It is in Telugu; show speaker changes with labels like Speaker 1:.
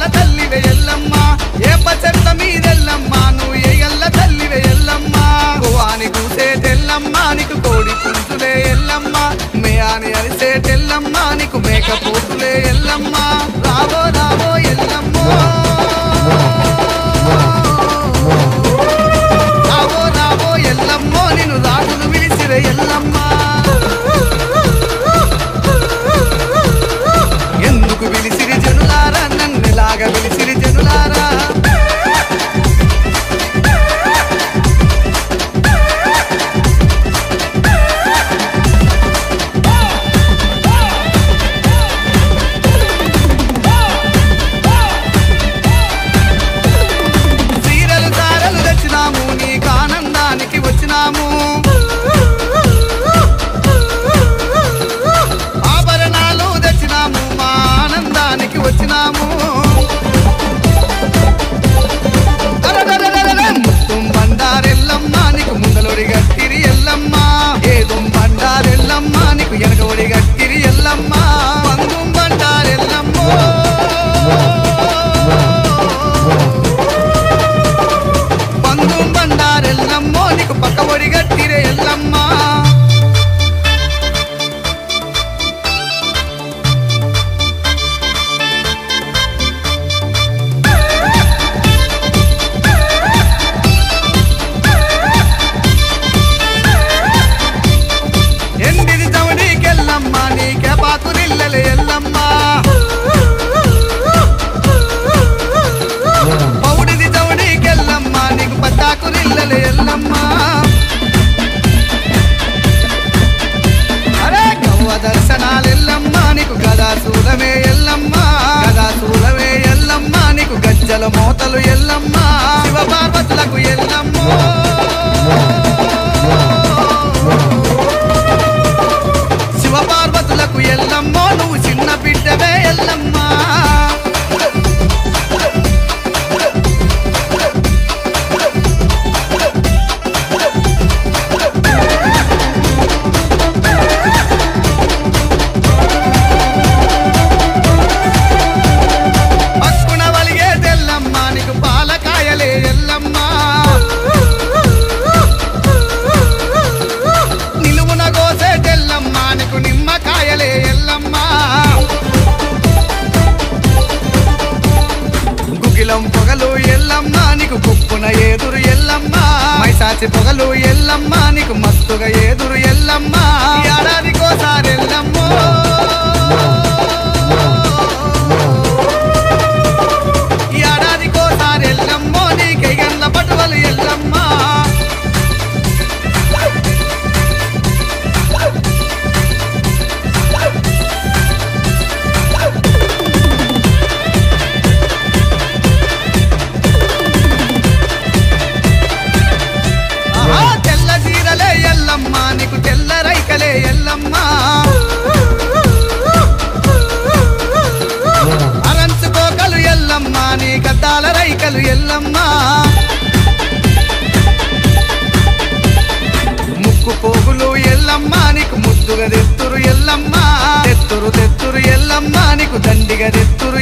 Speaker 1: అందాల తల్లివే ఎల్లమ్మ ఏప చెట్ల మీదెల్లమ్మ నువ్వు ఎల్ల తల్లివే ఎల్లమ్మ గువాని కూసేటెల్లమ్మ నీకు కోడి పుంజులే ఎల్లమ్మ మేయాని అరిసేటెల్లమ్మ నీకు మేక పోతులే ఎల్లమ్మ రావో రావో ఎల్లమ్మో రావో రావో ఎల్లమ్మో నిన్ను రాజులు విలిసిరే ఎల్లమ్మ ఎందుకు విలిసిరి జనులారా నన్నెలాగా విలిసిరి జనులారా సీరలు సారలు తెచ్చినాము నీకు ఆనందానికి వచ్చినాము ఆభరణాలు తెచ్చినాము మా ఆనందానికి వచ్చినాము ముత్తుం బండారెల్లమ్మ నీకు ముందలొడి గట్టిరి ఎల్లమ్మ ఏదుం బండారెల్లమ్మ నీకు ఎనకఒడి గట్టిరి ఎల్లమ్మ పందుం బండారెల్లమ్మో పందుం బండారెల్లమ్మో నీకు పక్కఒడి గట్టిరే ఎల్లమ్మ ఎండిది చవడికెల్లమ్మ నీకే పాతురిల్లలే ఎల్లమ్మ పౌడిది చవడికెల్లమ్మ నీకు పట్టాకురిల్లలే ఎల్లమ్మ అరే గవ్వ దర్శనాలెల్లమ్మ నీకు గదా సూలమే ఎల్లమ్మ గదా సూలమే ఎల్లమ్మ నీకు గజ్జల మోతలు ఎల్లమ్మ శివ పార్వతులకు ఎల్లమ్మో శివ పార్వతులకు ఎల్లమ్మో నువ్వు చిన్న బిడ్డవే ఎల్లమ్మ పక్కున వలిగేదెల్లమ్మ నీకు పాలకాయలే ఎల్లమ్మ నిలువున కోసేటెల్లమ్మ నీకు నిమ్మకాయలే ఎల్లమ్మ గుగిలం పొగలు ఎల్లమ్మ నీకు గుప్పున ఏదురు ఎల్లమ్మ మైసాచి పొగలు ఎల్లమ్మ నీకు మస్తుగా ఏదురు ఎల్లమ్మ ఏడాదికోసారి ఎల్లమ్మో ఏడాదికోసారి ఎల్లమ్మో నీకెగన్న పటువలు ఎల్లమ్మ తెల్ల చీరలే ఎల్లమ్మ నీకు తెల్ల రైకలే ఎల్లమ్మ అరంచుకోకలు ఎల్లమ్మ నీ గద్దాల రైకలు ఎల్లమ్మ ముక్కు పోగులు ఎల్లమ్మ నీకు ముద్దుగా తెత్తురు ఎల్లమ్మ తెత్తురు తెత్తురు ఎల్లమ్మ నీకు దండిగా తెత్తురు